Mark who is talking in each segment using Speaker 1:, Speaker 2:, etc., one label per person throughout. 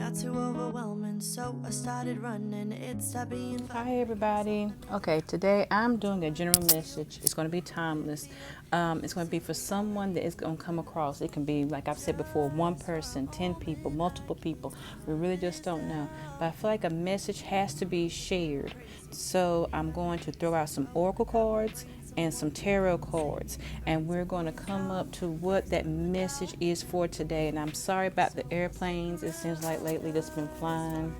Speaker 1: got too overwhelming, so I started running. It stopped being fun.
Speaker 2: Hi everybody. Okay, today I'm doing a general message. It's going to be timeless. It's going to be for someone that is going to come across. It can be, like I've said before, one person, 10 people, multiple people. We really just don't know. But I feel like a message has to be shared. So I'm going to throw out some oracle cards and some tarot cards, and we're going to come up to what that message is for today. And I'm sorry about the airplanes. It seems like lately it's been flying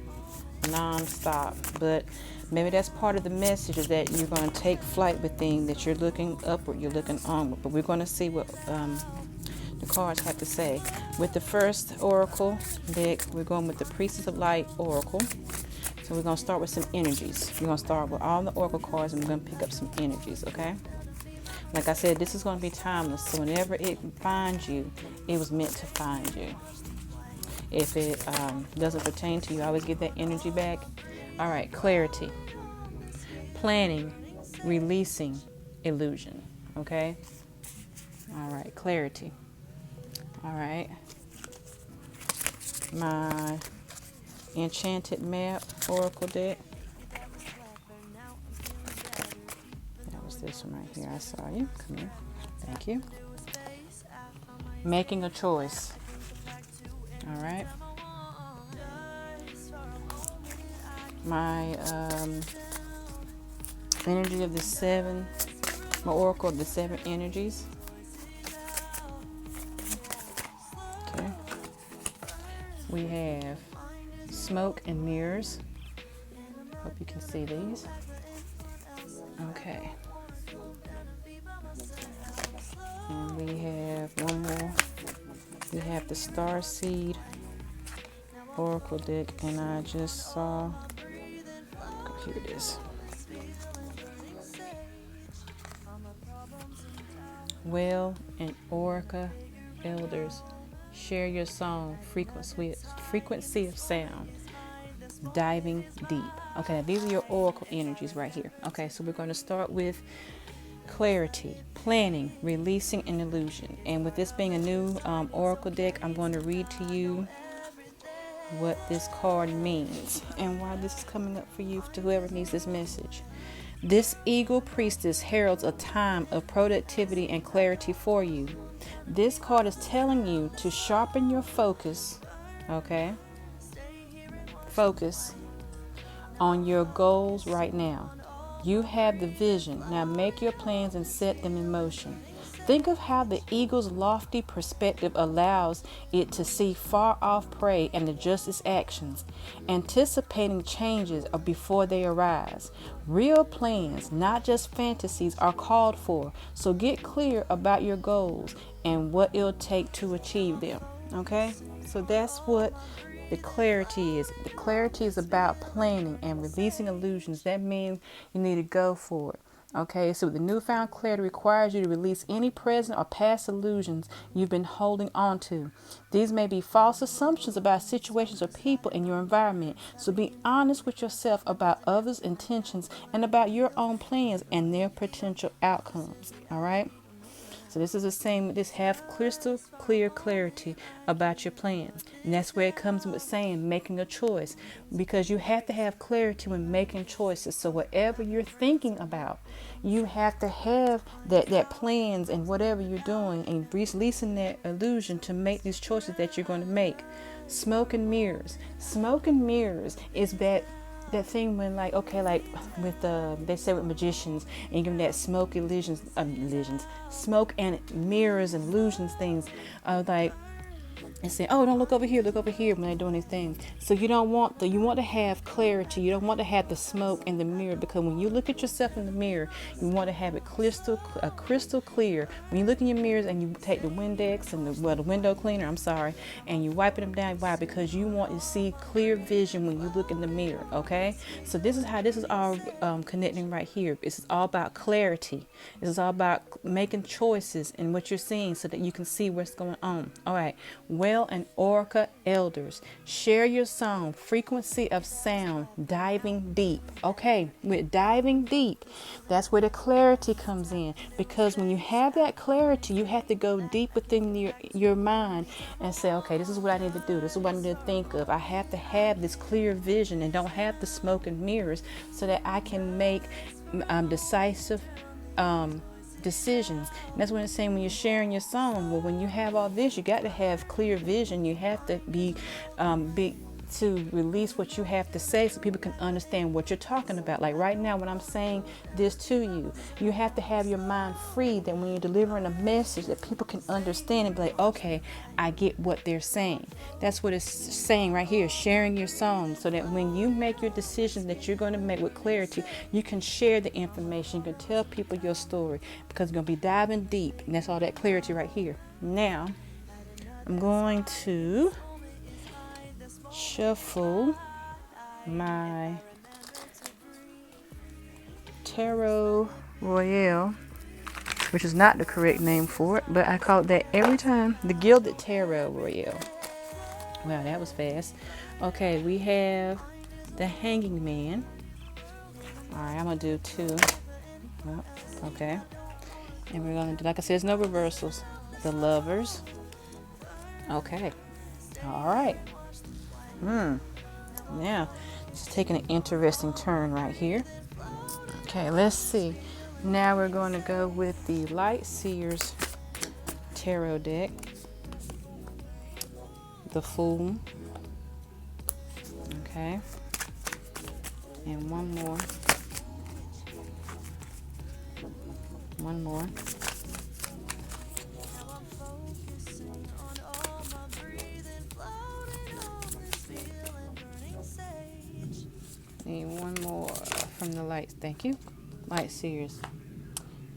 Speaker 2: non-stop, but maybe that's part of the message, is that you're going to take flight with things, that you're looking upward, you're looking onward. But we're going to see what the cards have to say. With the first oracle deck, we're going with the Priestess of Light oracle. So we're going to start with some energies. We're going to start with all the oracle cards, and we're going to pick up some energies, okay? Like I said, this is going to be timeless, so whenever it finds you, it was meant to find you. If it doesn't pertain to you, I always get that energy back. All right, clarity, planning, releasing, illusion, okay? All right, clarity. All right. My Enchanted Map oracle deck. That was this one right here. I saw you. Come here. Thank you. Making a choice. All right. My energy of the seven, my oracle of the seven energies. Okay. We have smoke and mirrors. Hope you can see these. Okay. And we have one more. We have the Star Seed oracle deck, and I just saw, here it is. Well and Oraca elders, share your song, frequency of sound, diving deep. Okay, these are your oracle energies right here. Okay, so we're going to start with clarity, planning, releasing an illusion. And with this being a new oracle deck, I'm going to read to you what this card means and why this is coming up for you, to whoever needs this message. This eagle priestess heralds a time of productivity and clarity for you. This card is telling you to sharpen your focus, okay? Focus on your goals right now. You have the vision. Now make your plans and set them in motion. Think of how the eagle's lofty perspective allows it to see far off prey and adjust its actions, anticipating changes before they arise. Real plans, not just fantasies, are called for. So get clear about your goals and what it'll take to achieve them. Okay? So that's what the clarity is. The clarity is about planning and releasing illusions. That means you need to go for it. Okay, so the newfound clarity requires you to release any present or past illusions you've been holding on to. These may be false assumptions about situations or people in your environment. So be honest with yourself about others' intentions and about your own plans and their potential outcomes. All right. So this is the same. This have crystal clear clarity about your plans. And that's where it comes with saying making a choice, because you have to have clarity when making choices. So whatever you're thinking about, you have to have that plans and whatever you're doing, and releasing that illusion to make these choices that you're going to make. Smoke and mirrors. Smoke and mirrors is that thing when, like, okay, like with they say with magicians, and you give them that smoke illusions, smoke and mirrors and illusions things, like, and say, oh, don't look over here when they're doing these things. So you want to have clarity. You don't want to have the smoke in the mirror, because when you look at yourself in the mirror, you want to have it crystal clear. When you look in your mirrors and you take the Windex and the window cleaner, and you wiping them down. Why? Because you want to see clear vision when you look in the mirror. Okay, so this is how this is all connecting right here. This is all about clarity. This is all about making choices in what you're seeing so that you can see what's going on. All right. well and Oracle elders. Share your song, frequency of sound, diving deep. Okay, with diving deep, that's where the clarity comes in. Because when you have that clarity, you have to go deep within your mind and say, okay, this is what I need to do. This is what I need to think of. I have to have this clear vision and don't have the smoke and mirrors so that I can make decisive decisions. And that's what it's saying when you're sharing your song. Well, when you have all this, you got to have clear vision. You have to be big to release what you have to say so people can understand what you're talking about. Like right now, when I'm saying this to you, you have to have your mind free that when you're delivering a message that people can understand and be like, okay, I get what they're saying. That's what it's saying right here, sharing your song, so that when you make your decisions that you're going to make with clarity, you can share the information, you can tell people your story, because you're going to be diving deep, and that's all that clarity right here. Now, I'm going to shuffle my Tarot Royale, which is not the correct name for it, but I call it that every time. The Gilded Tarot Royale. Wow, that was fast. Okay, we have the Hanging Man. Alright, I'm going to do 2. Oh, okay. And we're going to do, like I said, there's no reversals. The Lovers. Okay. Alright. Now, it's taking an interesting turn right here. Okay, let's see. Now we're going to go with the Light Seers Tarot deck. The Fool. Okay. And one more. One more. Need one more from the lights. Thank you. Light Seers.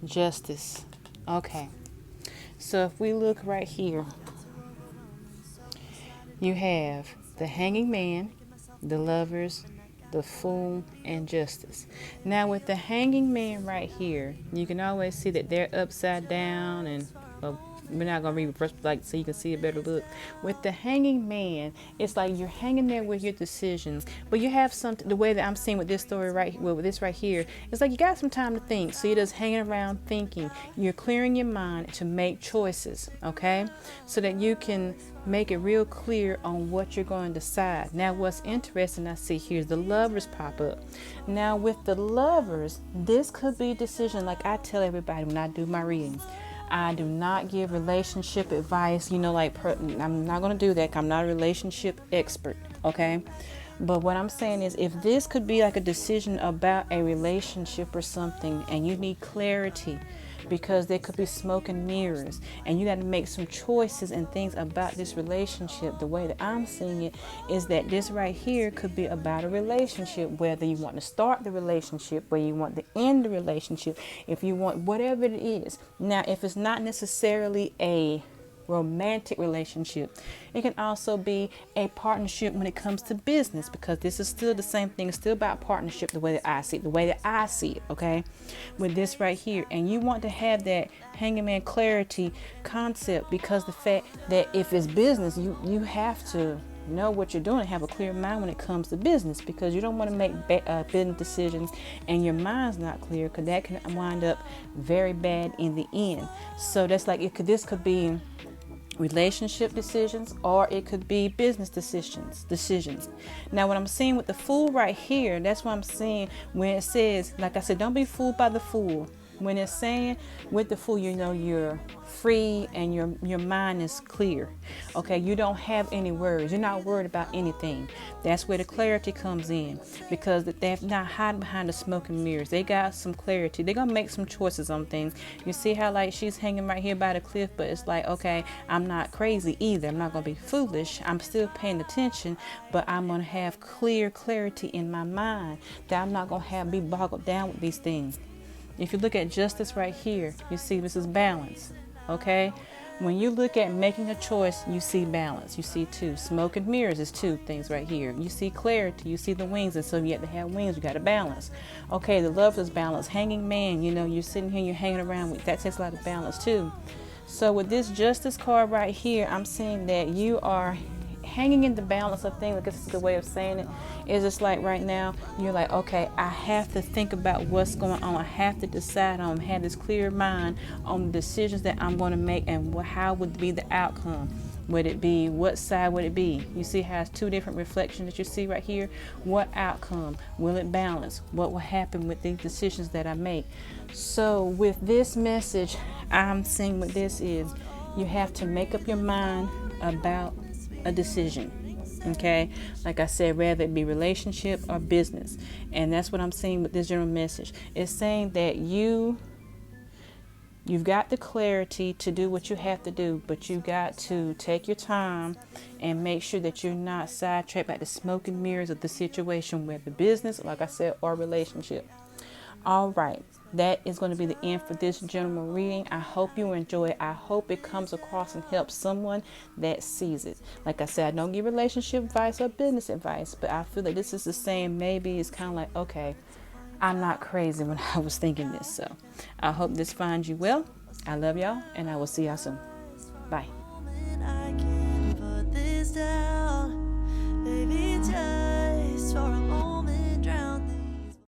Speaker 2: Justice. Okay. So if we look right here, you have the Hanging Man, the Lovers, the Fool, and Justice. Now with the Hanging Man right here, you can always see that they're upside down, and we're not going to read reverse, like, so you can see a better look. With the Hanging Man, it's like you're hanging there with your decisions, but you have something, the way that I'm seeing with this story right, well, with this right here, it's like you got some time to think. So you're just hanging around thinking. You're clearing your mind to make choices, okay? So that you can make it real clear on what you're going to decide. Now, what's interesting I see here is the Lovers pop up. Now, with the Lovers, this could be a decision, like I tell everybody when I do my readings. I do not give relationship advice, I'm not going to do that 'cause I'm not a relationship expert, okay? But what I'm saying is, if this could be like a decision about a relationship or something, and you need clarity, because there could be smoke and mirrors, and you got to make some choices and things about this relationship. The way that I'm seeing it is that this right here could be about a relationship, whether you want to start the relationship, whether you want to end the relationship, if you want whatever it is. Now, if it's not necessarily a romantic relationship, it can also be a partnership when it comes to business, because this is still the same thing. It's still about partnership, the way that I see it, okay, with this right here. And you want to have that Hanging Man clarity concept, because the fact that if it's business, you have to know what you're doing and have a clear mind when it comes to business, because you don't want to make business decisions and your mind's not clear, because that can wind up very bad in the end. So that's like, this could be relationship decisions, or it could be business decisions. Now, what I'm seeing with the Fool right here, that's what I'm seeing when it says, like I said, don't be fooled by the Fool. When it's saying with the Fool, you're free and your mind is clear. Okay, you don't have any worries. You're not worried about anything. That's where the clarity comes in, because they're not hiding behind the smoke and mirrors. They got some clarity. They're gonna make some choices on things. You see how like she's hanging right here by the cliff, but it's like, okay, I'm not crazy either. I'm not gonna be foolish. I'm still paying attention, but I'm gonna have clarity in my mind that I'm not gonna be boggled down with these things. If you look at Justice right here, you see this is balance, okay? When you look at making a choice, you see balance. You see 2. Smoke and mirrors is 2 things right here. You see clarity, you see the wings, and so you have to have wings, you got to balance. Okay, the Love is balance. Hanging Man, you're sitting here, you're hanging around with, that takes a lot of balance too. So with this Justice card right here, I'm seeing that you are hanging in the balance of things. Like, this is the way of saying it. Is it's like right now you're like, okay, I have to think about what's going on. I have to decide on, have this clear mind on the decisions that I'm going to make, and how would be the outcome. Would it be, what side would it be? You see how it's two different reflections that you see right here. What outcome will it balance? What will happen with the decisions that I make? So with this message, I'm seeing what this is. You have to make up your mind about a decision. Okay, like I said, whether it be relationship or business. And that's what I'm seeing with this general message. It's saying that you've got the clarity to do what you have to do, but you got to take your time and make sure that you're not sidetracked by the smoke and mirrors of the situation, whether business, like I said, or relationship. All right, that is going to be the end for this general reading. I hope you enjoy it. I hope it comes across and helps someone that sees it. Like I said, I don't give relationship advice or business advice, but I feel that this is the same. Maybe it's kind of like, okay, I'm not crazy when I was thinking this. So I hope this finds you well. I love y'all, and I will see y'all soon. Bye.